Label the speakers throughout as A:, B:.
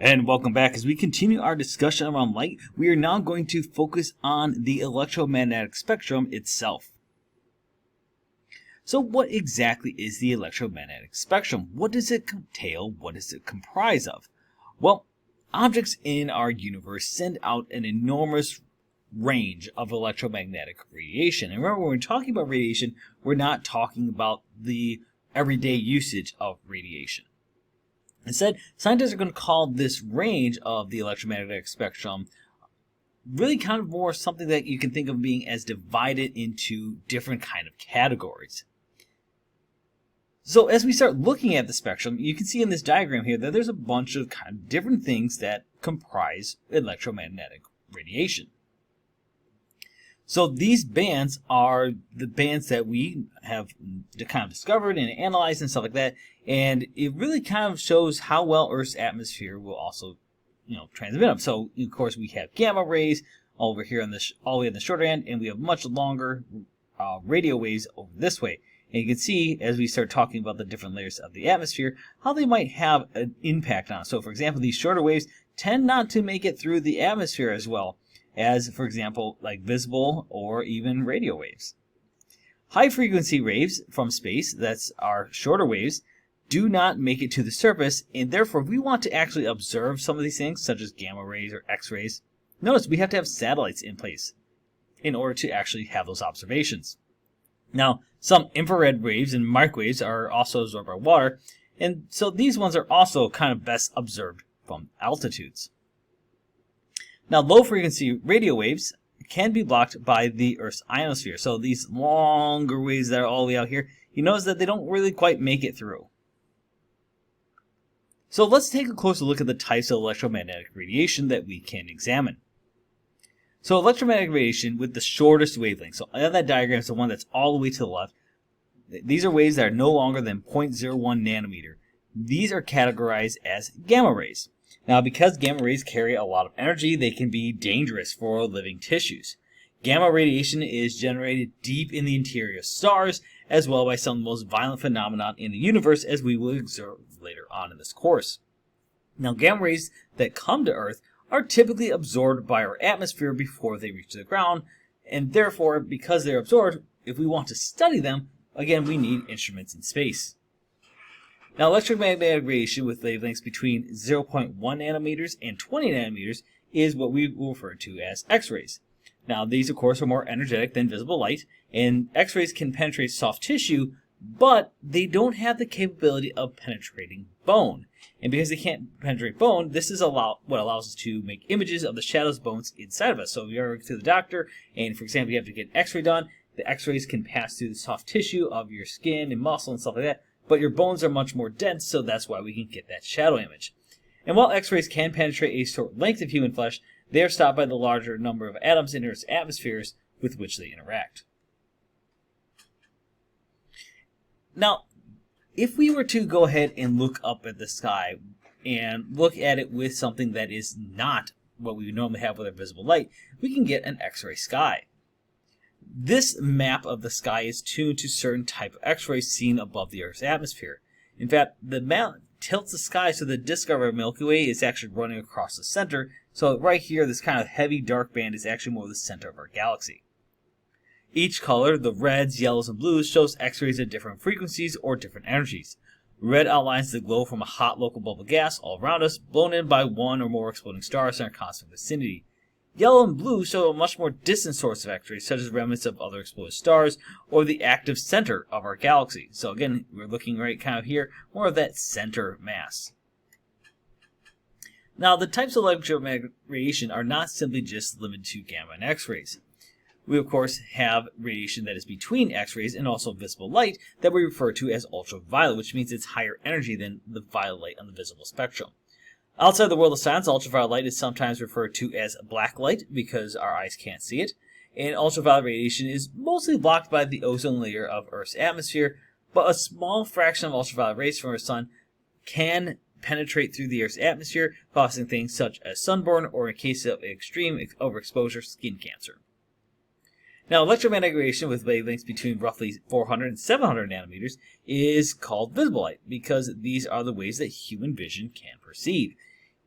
A: And welcome back. As we continue our discussion around light, we are now going to focus on the electromagnetic spectrum itself. So what exactly is the electromagnetic spectrum? What does it entail? What does it comprise of? Well, objects in our universe send out an enormous range of electromagnetic radiation. And remember, when we're talking about radiation, we're not talking about the everyday usage of radiation. Instead, scientists are going to call this range of the electromagnetic spectrum really kind of more something that you can think of being as divided into different kind of categories. So as we start looking at the spectrum, you can see in this diagram here that there's a bunch of kind of different things that comprise electromagnetic radiation. So these bands are the bands that we have kind of discovered and analyzed and stuff like that, and it really kind of shows how well Earth's atmosphere will also, transmit them. So of course we have gamma rays over here on the all the way at the shorter end, and we have much longer radio waves over this way. And you can see as we start talking about the different layers of the atmosphere, how they might have an impact on it. So for example, these shorter waves tend not to make it through the atmosphere as well as, for example, like visible or even radio waves. High frequency waves from space, that's our shorter waves, do not make it to the surface, and therefore if we want to actually observe some of these things, such as gamma rays or X-rays, notice we have to have satellites in place in order to actually have those observations. Now, some infrared waves and microwaves are also absorbed by water, and so these ones are also kind of best observed from altitudes. Now, low-frequency radio waves can be blocked by the Earth's ionosphere. So these longer waves that are all the way out here, you notice that they don't really quite make it through. So let's take a closer look at the types of electromagnetic radiation that we can examine. So electromagnetic radiation with the shortest wavelength. So on that diagram is the one that's all the way to the left. These are waves that are no longer than 0.01 nanometer. These are categorized as gamma rays. Now, because gamma rays carry a lot of energy, they can be dangerous for living tissues. Gamma radiation is generated deep in the interior of stars, as well by some of the most violent phenomena in the universe, as we will observe later on in this course. Now, gamma rays that come to Earth are typically absorbed by our atmosphere before they reach the ground, and therefore, because they're absorbed, if we want to study them, again, we need instruments in space. Now, electromagnetic radiation with wavelengths between 0.1 nanometers and 20 nanometers is what we will refer to as X-rays. Now, these, of course, are more energetic than visible light, and X-rays can penetrate soft tissue, but they don't have the capability of penetrating bone. And because they can't penetrate bone, this is what allows us to make images of the shadows of bones inside of us. So if you're to the doctor, and for example, you have to get an X-ray done, the X-rays can pass through the soft tissue of your skin and muscle and stuff like that, but your bones are much more dense, so that's why we can get that shadow image. And while X-rays can penetrate a short length of human flesh, they are stopped by the larger number of atoms in Earth's atmospheres with which they interact. Now, if we were to go ahead and look up at the sky and look at it with something that is not what we would normally have with our visible light, we can get an X-ray sky. This map of the sky is tuned to certain type of X-rays seen above the Earth's atmosphere. In fact, the map tilts the sky so the disk of our Milky Way is actually running across the center. So right here, this kind of heavy dark band is actually more the center of our galaxy. Each color, the reds, yellows, and blues, shows X-rays at different frequencies or different energies. Red outlines the glow from a hot local bubble gas all around us, blown in by one or more exploding stars in our constant vicinity. Yellow and blue show a much more distant source of X-rays, such as remnants of other exploded stars or the active center of our galaxy. So again, we're looking right kind of here, more of that center mass. Now, the types of electromagnetic radiation are not simply just limited to gamma and X-rays. We, of course, have radiation that is between X-rays and also visible light that we refer to as ultraviolet, which means it's higher energy than the violet light on the visible spectrum. Outside the world of science, ultraviolet light is sometimes referred to as black light because our eyes can't see it. And ultraviolet radiation is mostly blocked by the ozone layer of Earth's atmosphere, but a small fraction of ultraviolet rays from our sun can penetrate through the Earth's atmosphere, causing things such as sunburn or, in case of extreme overexposure, skin cancer. Now, electromagnetic radiation with wavelengths between roughly 400 and 700 nanometers is called visible light because these are the ways that human vision can perceive.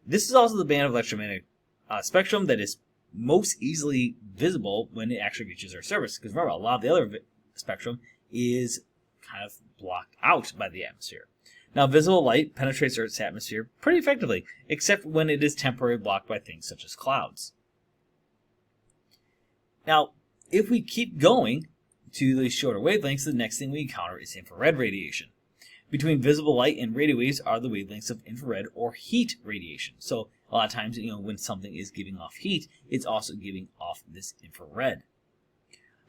A: This is also the band of electromagnetic spectrum that is most easily visible when it actually reaches our surface. Because remember, a lot of the other spectrum is kind of blocked out by the atmosphere. Now, visible light penetrates Earth's atmosphere pretty effectively, except when it is temporarily blocked by things such as clouds. Now, if we keep going to the shorter wavelengths, the next thing we encounter is infrared radiation. Between visible light and radio waves are the wavelengths of infrared or heat radiation. So a lot of times, when something is giving off heat, it's also giving off this infrared.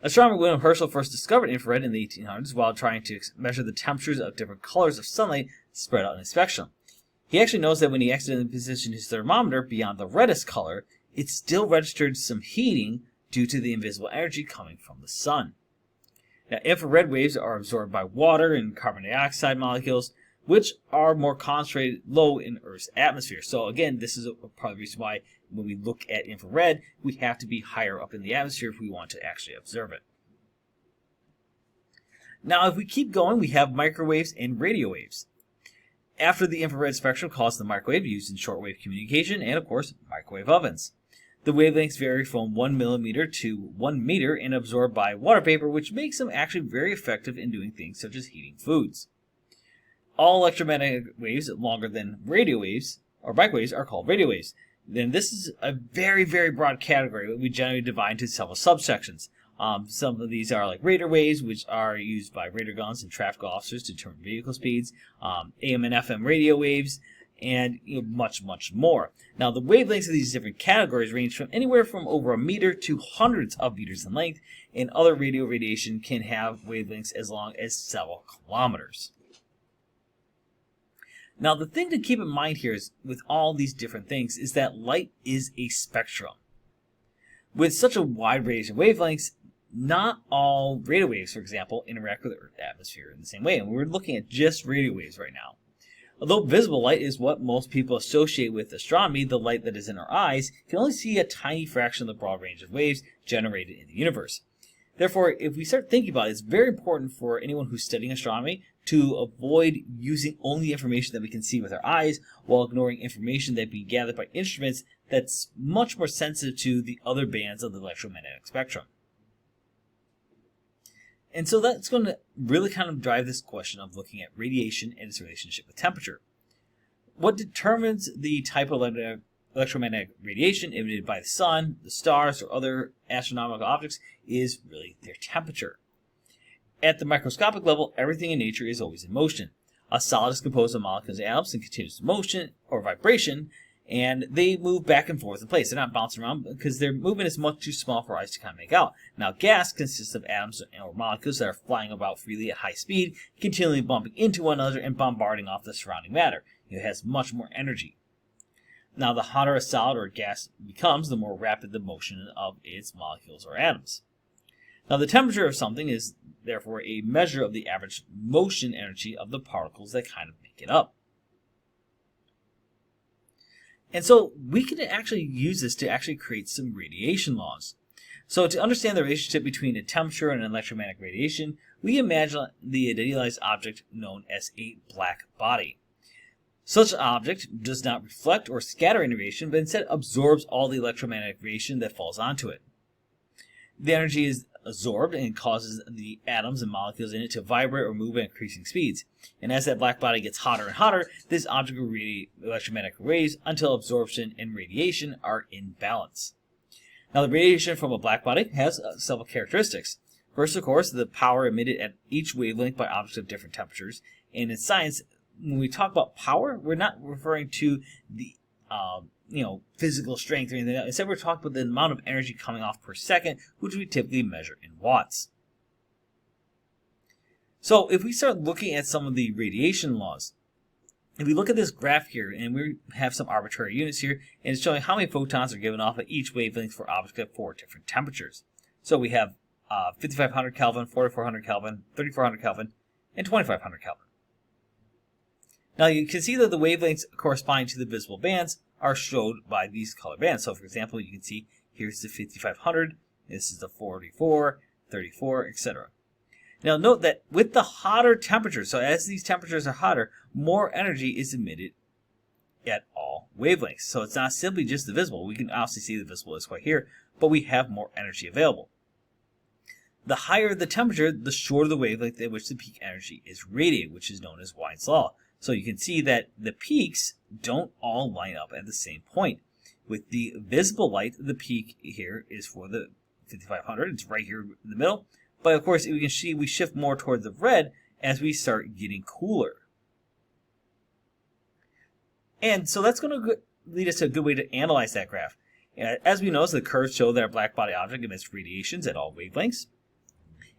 A: Astronomer William Herschel first discovered infrared in the 1800s while trying to measure the temperatures of different colors of sunlight spread out in a spectrum. He actually noticed that when he accidentally positioned his thermometer beyond the reddest color, it still registered some heating due to the invisible energy coming from the sun. Now, infrared waves are absorbed by water and carbon dioxide molecules, which are more concentrated low in Earth's atmosphere. So again, this is part of the reason why when we look at infrared, we have to be higher up in the atmosphere if we want to actually observe it. Now, if we keep going, we have microwaves and radio waves. After the infrared spectrum caused the microwave used in shortwave communication and, of course, microwave ovens. The wavelengths vary from 1 millimeter to 1 meter and absorbed by water vapor, which makes them actually very effective in doing things such as heating foods. All electromagnetic waves longer than radio waves or microwaves are called radio waves. Then this is a very, very broad category that we generally divide into several subsections. Some of these are like radar waves, which are used by radar guns and traffic officers to determine vehicle speeds, AM and FM radio waves, and much, much more. Now, the wavelengths of these different categories range from anywhere from over a meter to hundreds of meters in length, and other radio radiation can have wavelengths as long as several kilometers. Now, the thing to keep in mind here is, with all these different things, is that light is a spectrum. With such a wide range of wavelengths, not all radio waves, for example, interact with the Earth's atmosphere in the same way. And we're looking at just radio waves right now. Although visible light is what most people associate with astronomy, the light that is in our eyes can only see a tiny fraction of the broad range of waves generated in the universe. Therefore, if we start thinking about it, it's very important for anyone who's studying astronomy to avoid using only information that we can see with our eyes while ignoring information that we gathered by instruments that's much more sensitive to the other bands of the electromagnetic spectrum. And so that's going to really kind of drive this question of looking at radiation and its relationship with temperature. What determines the type of electromagnetic radiation emitted by the sun, the stars, or other astronomical objects is really their temperature. At the microscopic level, everything in nature is always in motion. A solid is composed of molecules and atoms in continuous motion or vibration, and they move back and forth in place. They're not bouncing around because their movement is much too small for our eyes to kind of make out. Now, gas consists of atoms or molecules that are flying about freely at high speed, continually bumping into one another and bombarding off the surrounding matter. It has much more energy. Now, the hotter a solid or gas becomes, the more rapid the motion of its molecules or atoms. Now, the temperature of something is therefore a measure of the average motion energy of the particles that kind of make it up. And so we can actually use this to actually create some radiation laws. So to understand the relationship between a temperature and electromagnetic radiation, we imagine the idealized object known as a black body. Such an object does not reflect or scatter any radiation, but instead absorbs all the electromagnetic radiation that falls onto it. The energy is absorbed and causes the atoms and molecules in it to vibrate or move at increasing speeds. And as that black body gets hotter and hotter, this object will radiate electromagnetic rays until absorption and radiation are in balance. Now, the radiation from a black body has several characteristics. First, of course, the power emitted at each wavelength by objects of different temperatures. And in science, when we talk about power, we're not referring to the physical strength or anything like that. Instead, we're talking about the amount of energy coming off per second, which we typically measure in watts. So if we start looking at some of the radiation laws, if we look at this graph here, and we have some arbitrary units here, and it's showing how many photons are given off at each wavelength for objects at 4 different temperatures. So we have 5500 Kelvin, 4400 Kelvin, 3400 Kelvin, and 2500 Kelvin. Now you can see that the wavelengths corresponding to the visible bands are showed by these color bands. So for example, you can see here's the 5500, this is the 44, 34, etc. Now note that with the hotter temperatures, so as these temperatures are hotter, more energy is emitted at all wavelengths. So it's not simply just the visible. We can obviously see the visible is right here, but we have more energy available. The higher the temperature, the shorter the wavelength at which the peak energy is radiated, which is known as Wien's law. So you can see that the peaks don't all line up at the same point. With the visible light, the peak here is for the 5500. It's right here in the middle. But of course, we can see we shift more towards the red as we start getting cooler. And so that's going to lead us to a good way to analyze that graph. As we know, the curves show that a black body object emits radiations at all wavelengths.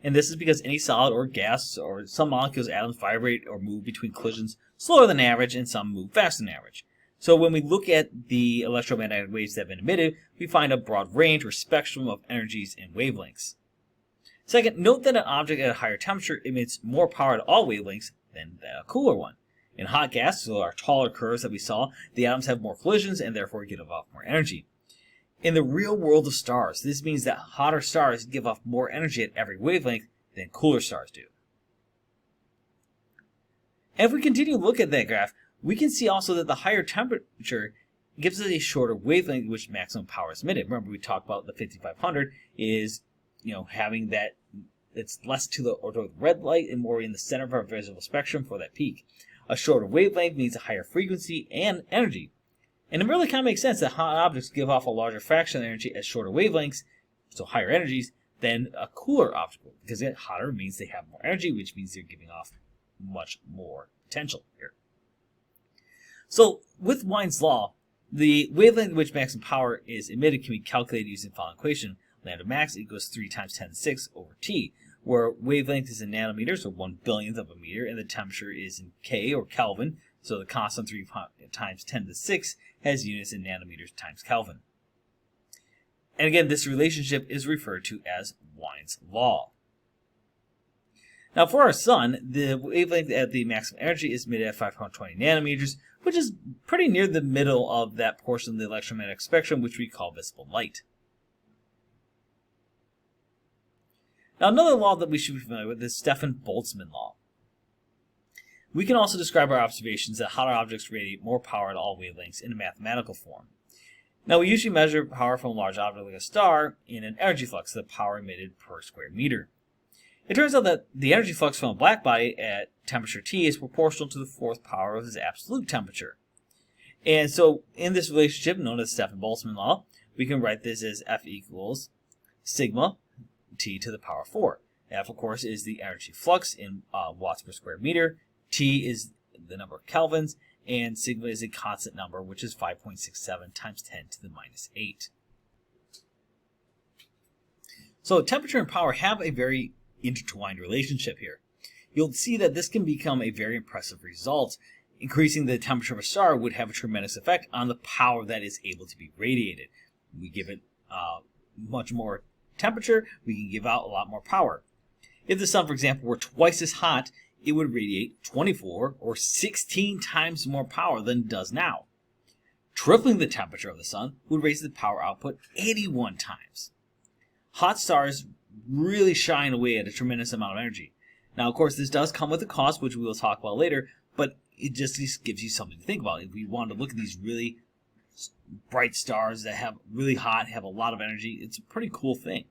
A: And this is because any solid or gas or some molecules, atoms vibrate or move between collisions slower than average, and some move faster than average. So when we look at the electromagnetic waves that have been emitted, we find a broad range or spectrum of energies and wavelengths. Second, note that an object at a higher temperature emits more power at all wavelengths than a cooler one. In hot gas, so our taller curves that we saw, the atoms have more collisions and therefore give off more energy. In the real world of stars, this means that hotter stars give off more energy at every wavelength than cooler stars do. And if we continue to look at that graph, we can see also that the higher temperature gives us a shorter wavelength in which maximum power is emitted. Remember, we talked about the 5500 is, having that it's less to the red light and more in the center of our visible spectrum for that peak. A shorter wavelength means a higher frequency and energy. And it really kind of makes sense that hot objects give off a larger fraction of energy at shorter wavelengths, so higher energies, than a cooler object. Because hotter means they have more energy, which means they're giving off much more potential here. So with Wien's law, the wavelength in which maximum power is emitted can be calculated using the following equation. Lambda max equals 3 times 10 to the 6 over T, where wavelength is in nanometers, or 1/1000th of a meter, and the temperature is in K, or Kelvin. So the constant 3 times 10 to the 6 has units in nanometers times Kelvin. And again, this relationship is referred to as Wien's law. Now for our sun, the wavelength at the maximum energy is emitted at 520 nanometers, which is pretty near the middle of that portion of the electromagnetic spectrum, which we call visible light. Now another law that we should be familiar with is Stefan-Boltzmann law. We can also describe our observations that hotter objects radiate more power at all wavelengths in a mathematical form. Now we usually measure power from a large object like a star in an energy flux, the power emitted per square meter. It turns out that the energy flux from a black body at temperature T is proportional to the fourth power of its absolute temperature. And so in this relationship, known as Stefan-Boltzmann law, we can write this as F equals sigma T to the power 4. F, of course, is the energy flux in watts per square meter. T is the number of kelvins, and sigma is a constant number, which is 5.67 times 10 to the minus 8. So temperature and power have a very intertwined relationship here. You'll see that this can become a very impressive result. Increasing the temperature of a star would have a tremendous effect on the power that is able to be radiated. We give it much more temperature, we can give out a lot more power. If the sun, for example, were twice as hot, it would radiate 24 or 16 times more power than it does now. Tripling the temperature of the sun would raise the power output 81 times. Hot stars really shine away at a tremendous amount of energy. Now, of course, this does come with a cost, which we will talk about later, but it just gives you something to think about. If we want to look at these really bright stars that have really hot, have a lot of energy, it's a pretty cool thing.